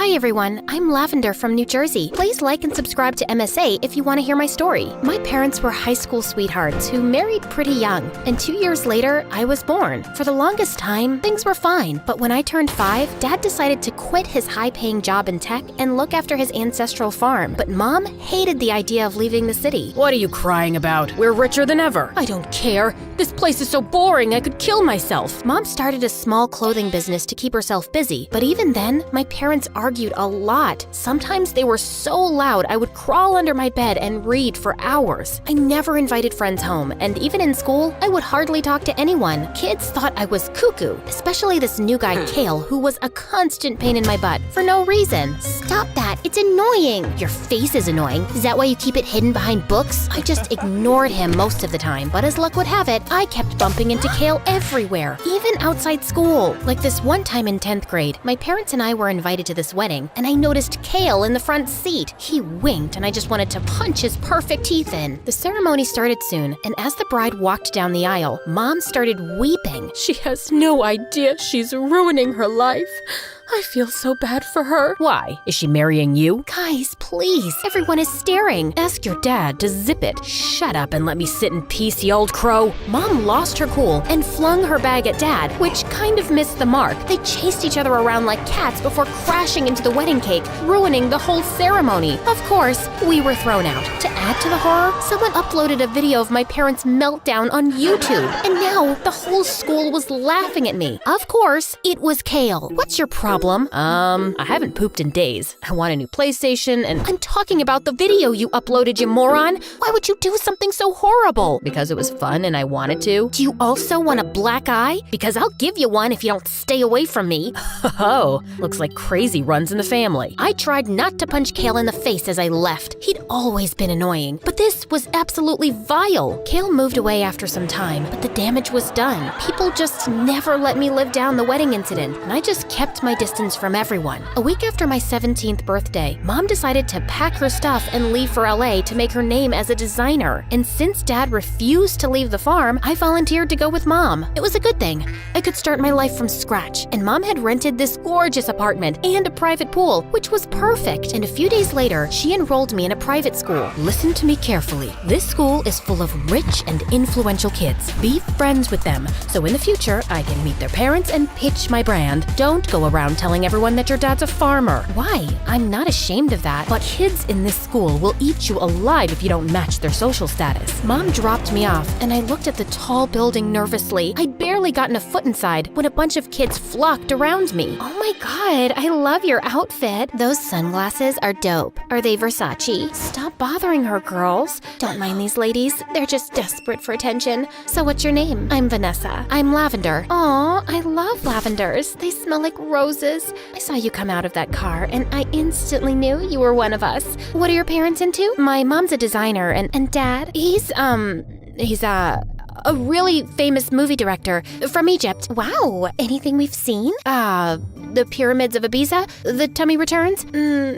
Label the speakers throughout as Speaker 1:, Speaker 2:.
Speaker 1: Hi everyone, I'm Lavender from New Jersey. Please like and subscribe to MSA if you want to hear my story. My parents were high school sweethearts who married pretty young, and 2 years later, I was born. For the longest time, things were fine, but when I turned 5, Dad decided to quit his high-paying job in tech and look after his ancestral farm. But Mom hated the idea of leaving the city.
Speaker 2: What are you crying about? We're richer than ever.
Speaker 1: I don't care. This place is so boring, I could kill myself. Mom started a small clothing business to keep herself busy, but even then, my parents argued a lot. Sometimes they were so loud I would crawl under my bed and read for hours. I never invited friends home, and even in school, I would hardly talk to anyone. Kids thought I was cuckoo, especially this new guy, Kale, who was a constant pain in my butt for no reason. Stop that, it's annoying. Your face is annoying. Is that why you keep it hidden behind books? I just ignored him most of the time, but as luck would have it, I kept bumping into Kale everywhere, even outside school. Like this one time in 10th grade, my parents and I were invited to this wedding, and I noticed Kale in the front seat. He winked, and I just wanted to punch his perfect teeth in. The ceremony started soon, and as the bride walked down the aisle, Mom started weeping.
Speaker 2: She has no idea she's ruining her life. I feel so bad for her. Why? Is she marrying you?
Speaker 1: Guys, please. Everyone is staring.
Speaker 2: Ask your dad to zip it. Shut up and let me sit in peace, you old crow.
Speaker 1: Mom lost her cool and flung her bag at Dad, which kind of missed the mark. They chased each other around like cats before crashing into the wedding cake, ruining the whole ceremony. Of course, we were thrown out. To add to the horror, someone uploaded a video of my parents' meltdown on YouTube, and now the whole school was laughing at me. Of course, it was Kale. What's your problem?
Speaker 2: I haven't pooped in days. I want a new PlayStation and
Speaker 1: I'm talking about the video you uploaded, you moron. Why would you do something so horrible?
Speaker 2: Because it was fun and I wanted to.
Speaker 1: Do you also want a black eye? Because I'll give you one if you don't stay away from me.
Speaker 2: Oh, looks like crazy runs in the family.
Speaker 1: I tried not to punch Kale in the face as I left. He'd always been annoying, but this was absolutely vile. Kale moved away after some time, but the damage was done. People just never let me live down the wedding incident, and I just kept my distance from everyone. A week after my 17th birthday, Mom decided to pack her stuff and leave for LA to make her name as a designer. And since Dad refused to leave the farm, I volunteered to go with Mom. It was a good thing. I could start my life from scratch, and Mom had rented this gorgeous apartment and a private pool, which was perfect. And a few days later, she enrolled me in a private school. Listen to me carefully. This school is full of rich and influential kids. Be friends with them, so in the future, I can meet their parents and pitch my brand. Don't go around telling everyone that your dad's a farmer. Why? I'm not ashamed of that. But kids in this school will eat you alive if you don't match their social status. Mom dropped me off, and I looked at the tall building nervously. I'd barely gotten a foot inside when a bunch of kids flocked around me. Oh my god, I love your outfit. Those sunglasses are dope. Are they Versace? Stop bothering her, girls. Don't mind these ladies. They're just desperate for attention. So what's your name? I'm Vanessa. I'm Lavender. Aw, I love lavenders. They smell like roses. I saw you come out of that car, and I instantly knew you were one of us. What are your parents into? My mom's a designer, and Dad, he's a really famous movie director from Egypt. Wow, anything we've seen? The Pyramids of Ibiza? The Tummy Returns?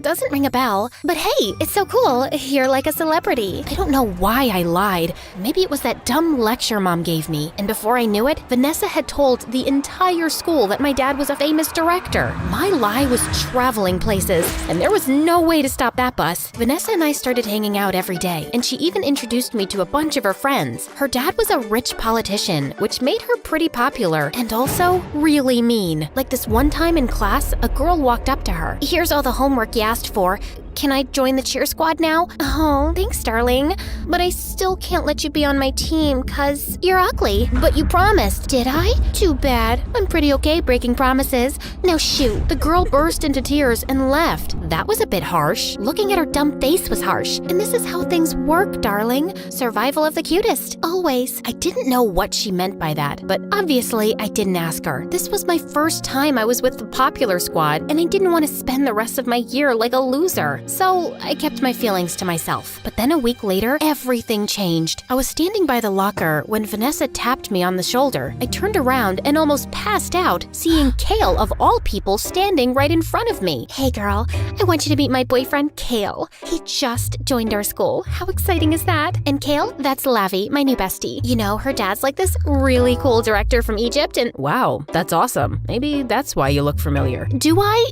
Speaker 1: Doesn't ring a bell. But hey, it's so cool. You're like a celebrity. I don't know why I lied. Maybe it was that dumb lecture Mom gave me. And before I knew it, Vanessa had told the entire school that my dad was a famous director. My lie was traveling places, and there was no way to stop that bus. Vanessa and I started hanging out every day, and she even introduced me to a bunch of her friends. Her dad was a rich politician, which made her pretty popular, and also really mean. Like this one time in class, a girl walked up to her. Here's all the homework you asked for. Can I join the cheer squad now? Oh, thanks, darling. But I still can't let you be on my team, 'cause you're ugly. But you promised. Did I? Too bad. I'm pretty okay breaking promises. Now shoot. The girl burst into tears and left. That was a bit harsh. Looking at her dumb face was harsh. And this is how things work, darling. Survival of the cutest. Always. I didn't know what she meant by that, but obviously I didn't ask her. This was my first time I was with the popular squad, and I didn't want to spend the rest of my year like a loser. So I kept my feelings to myself. But then a week later, everything changed. I was standing by the locker when Vanessa tapped me on the shoulder. I turned around and almost passed out, seeing Kale of all people standing right in front of me. Hey girl, I want you to meet my boyfriend, Kale. He just joined our school. How exciting is that? And Kale, that's Lavi, my new bestie. You know, her dad's like this really cool director from Egypt, and
Speaker 2: wow, that's awesome. Maybe that's why you look familiar.
Speaker 1: do I?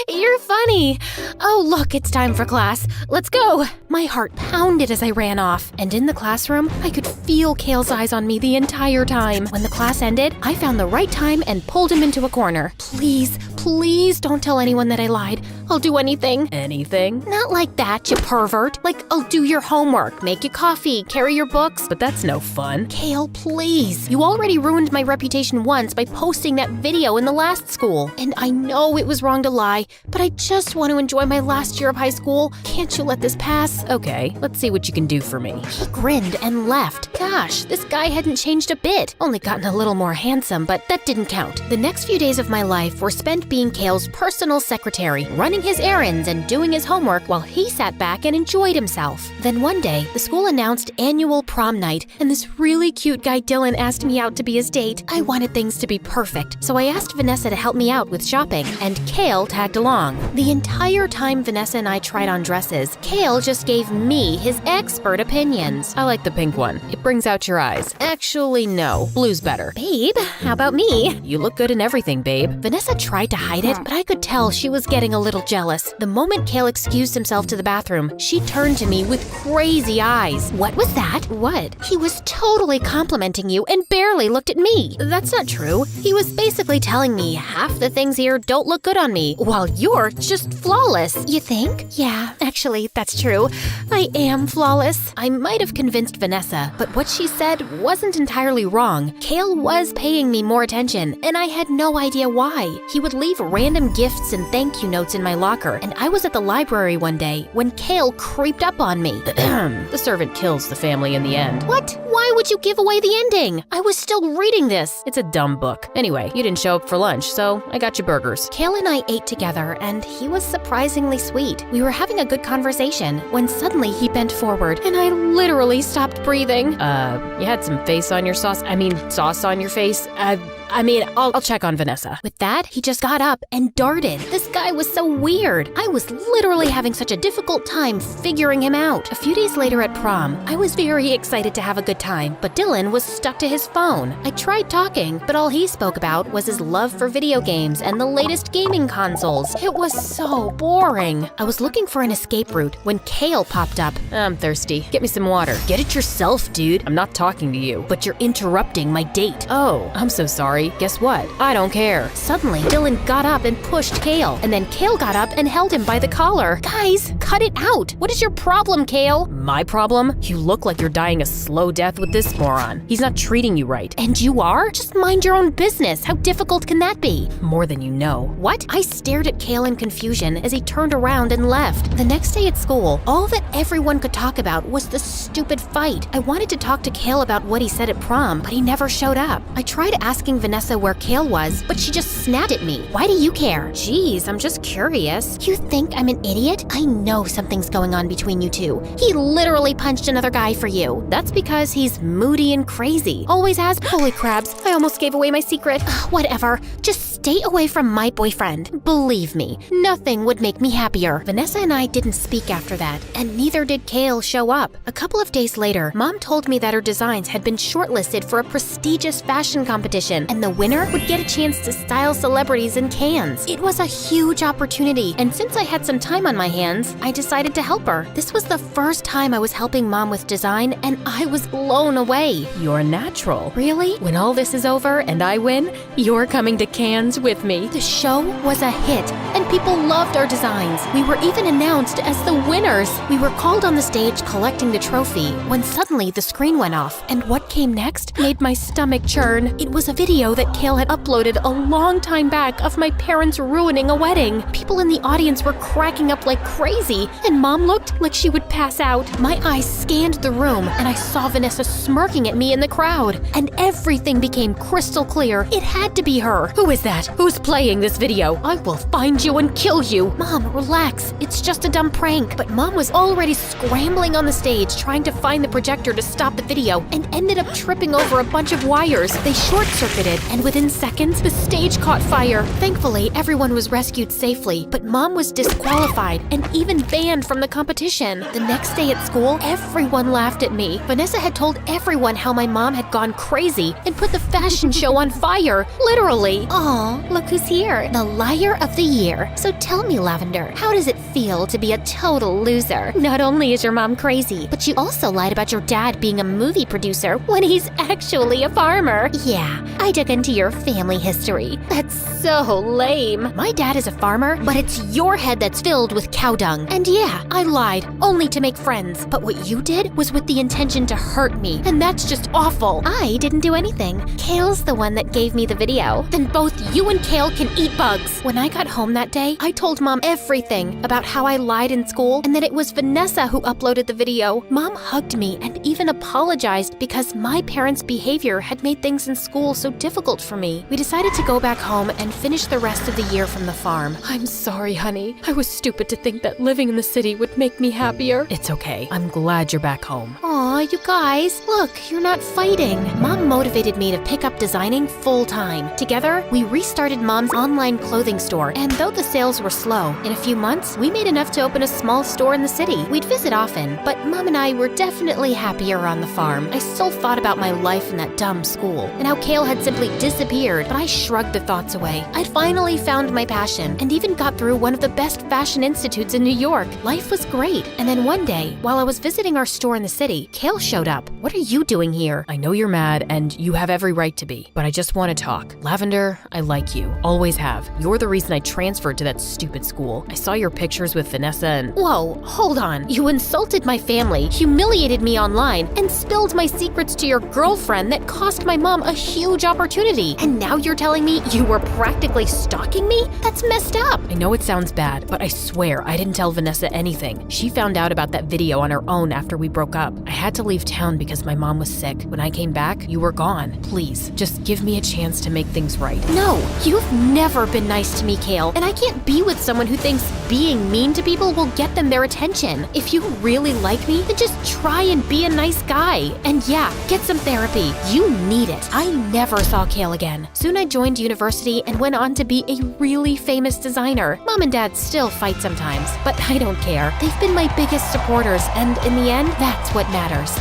Speaker 1: You're funny. Oh, look, it's time for class. Let's go. My heart pounded as I ran off. And in the classroom, I could feel Kale's eyes on me the entire time. When the class ended, I found the right time and pulled him into a corner. Please don't tell anyone that I lied. I'll do anything.
Speaker 2: Anything?
Speaker 1: Not like that, you pervert. Like, I'll do your homework, make you coffee, carry your books.
Speaker 2: But that's no fun.
Speaker 1: Kale, please. You already ruined my reputation once by posting that video in the last school. And I know it was wrong to lie, but I just want to enjoy my last year of high school. Can't you let this pass?
Speaker 2: Okay, let's see what you can do for me.
Speaker 1: He grinned and left. Gosh, this guy hadn't changed a bit. Only gotten a little more handsome, but that didn't count. The next few days of my life were spent being Kale's personal secretary, running his errands and doing his homework while he sat back and enjoyed himself. Then one day, the school announced annual prom night, and this really cute guy Dylan asked me out to be his date. I wanted things to be perfect, so I asked Vanessa to help me out with shopping, and Kale tagged along. The entire time Vanessa and I tried on dresses, Kale just gave me his expert opinions.
Speaker 2: I like the pink one. It brings out your eyes. Actually, no. Blue's better.
Speaker 1: Babe, how about me?
Speaker 2: You look good in everything, babe.
Speaker 1: Vanessa tried to hide it, but I could tell she was getting a little jealous. The moment Kale excused himself to the bathroom, she turned to me with crazy eyes. What was that?
Speaker 2: What?
Speaker 1: He was totally complimenting you and barely looked at me.
Speaker 2: That's not true.
Speaker 1: He was basically telling me half the things here don't look good on me, while you're just flawless. You think? Yeah, actually, that's true. I am flawless. I might have convinced Vanessa, but what she said wasn't entirely wrong. Kale was paying me more attention, and I had no idea why. He would leave random gifts and thank you notes in my locker, and I was at the library one day when Kale creeped up on me.
Speaker 2: The servant kills the family in the end.
Speaker 1: What? Why would you give away the ending? I was still reading this.
Speaker 2: It's a dumb book. Anyway, you didn't show up for lunch, so I got you burgers.
Speaker 1: Kale and I ate together, and he was surprisingly sweet. We were having a good conversation when suddenly he bent forward, and I literally stopped breathing.
Speaker 2: You had some sauce on your face. I'll check on Vanessa.
Speaker 1: With that, he just got up and darted. This guy was so weird. I was literally having such a difficult time figuring him out. A few days later at prom, I was very excited to have a good time, but Dylan was stuck to his phone. I tried talking, but all he spoke about was his love for video games and the latest gaming consoles. It was so boring. I was looking for an escape route when Kale popped up.
Speaker 2: I'm thirsty. Get me some water.
Speaker 1: Get it yourself, dude.
Speaker 2: I'm not talking to you.
Speaker 1: But you're interrupting my date.
Speaker 2: Oh, I'm so sorry. Guess what? I don't care.
Speaker 1: Suddenly, Dylan got up and pushed Kale, and then Kale got up and held him by the collar. Guys, cut it out. What is your problem, Kale?
Speaker 2: My problem? You look like you're dying a slow death with this moron. He's not treating you right.
Speaker 1: And you are? Just mind your own business. How difficult can that be?
Speaker 2: More than you know.
Speaker 1: What? I stared at Kale in confusion as he turned around and left. The next day at school, all that everyone could talk about was the stupid fight. I wanted to talk to Kale about what he said at prom, but he never showed up. I tried asking Vanessa where Kale was, but she just snapped at me. Why do you care?
Speaker 2: Jeez, I'm just curious.
Speaker 1: You think I'm an idiot? I know something's going on between you two. He literally punched another guy for you.
Speaker 2: That's because he's moody and crazy.
Speaker 1: Always has. Holy crabs, I almost gave away my secret. Whatever. Just stay away from my boyfriend. Believe me, nothing would make me happier. Vanessa and I didn't speak after that, and neither did Kale show up. A couple of days later, Mom told me that her designs had been shortlisted for a prestigious fashion competition, and the winner would get a chance to style celebrities in Cannes. It was a huge opportunity, and since I had some time on my hands, I decided to help her. This was the first time I was helping Mom with design, and I was blown away.
Speaker 2: You're natural.
Speaker 1: Really?
Speaker 2: When all this is over and I win, you're coming to Cannes with me.
Speaker 1: The show was a hit, and people loved our designs. We were even announced as the winners. We were called on the stage collecting the trophy when suddenly the screen went off, and what came next made my stomach churn. It was a video that Kale had uploaded a long time back of my parents ruining a wedding. People in the audience were cracking up like crazy, and Mom looked like she would pass out. My eyes scanned the room, and I saw Vanessa smirking at me in the crowd, and everything became crystal clear. It had to be her.
Speaker 2: Who is that? Who's playing this video?
Speaker 1: I will find you and kill you. Mom, relax. It's just a dumb prank. But Mom was already scrambling on the stage trying to find the projector to stop the video and ended up tripping over a bunch of wires. They short-circuited exploded, and within seconds, the stage caught fire. Thankfully, everyone was rescued safely, but Mom was disqualified and even banned from the competition. The next day at school, everyone laughed at me. Vanessa had told everyone how my mom had gone crazy and put the fashion show on fire, literally. Aw, look who's here, the liar of the year. So tell me, Lavender, how does it feel to be a total loser? Not only is your mom crazy, but you also lied about your dad being a movie producer when he's actually a farmer. Yeah, I dug into your family history. That's so lame. My dad is a farmer, but it's your head that's filled with cow dung. And yeah, I lied, only to make friends. But what you did was with the intention to hurt me, and that's just awful. I didn't do anything. Kale's the one that gave me the video. Then both you and Kale can eat bugs. When I got home that day, I told Mom everything about how I lied in school and that it was Vanessa who uploaded the video. Mom hugged me and even apologized because my parents' behavior had made things in school so difficult for me. We decided to go back home and finish the rest of the year from the farm.
Speaker 2: I'm sorry, honey. I was stupid to think that living in the city would make me happier. It's okay. I'm glad you're back home.
Speaker 1: Aw, you guys, look, you're not fighting. Mom motivated me to pick up designing full-time. Together, we restarted Mom's online clothing store, and though the sales were slow, in a few months, we made enough to open a small store in the city. We'd visit often, but Mom and I were definitely happier on the farm. I still thought about my life in that dumb school, and how Kale had simply disappeared, but I shrugged the thoughts away. I'd finally found my passion, and even got through one of the best fashion institutes in New York. Life was great, and then one day, while I was visiting our store in the city, Kale showed up. What are you doing here?
Speaker 2: I know you're mad, and you have every right to be, but I just want to talk. Lavender, I like you. Always have. You're the reason I transferred to that stupid school. I saw your pictures with Vanessa and—
Speaker 1: Whoa, hold on. You insulted my family, humiliated me online, and spilled my secrets to your girlfriend that cost my mom a huge opportunity. And now you're telling me you were practically stalking me? That's messed up.
Speaker 2: I know it sounds bad, but I swear I didn't tell Vanessa anything. She found out about that video on her own after we broke up. I had to leave town because my mom was sick. When I came back, you were gone. Please, just give me a chance to make things right.
Speaker 1: No, you've never been nice to me, Kale, and I can't be with someone who thinks being mean to people will get them their attention. If you really like me, then just try and be a nice guy. And yeah, get some therapy. You need it. I never saw Kale again. Soon I joined university and went on to be a really famous designer. Mom and Dad still fight sometimes, but I don't care. They've been my biggest supporters, and in the end, that's what matters.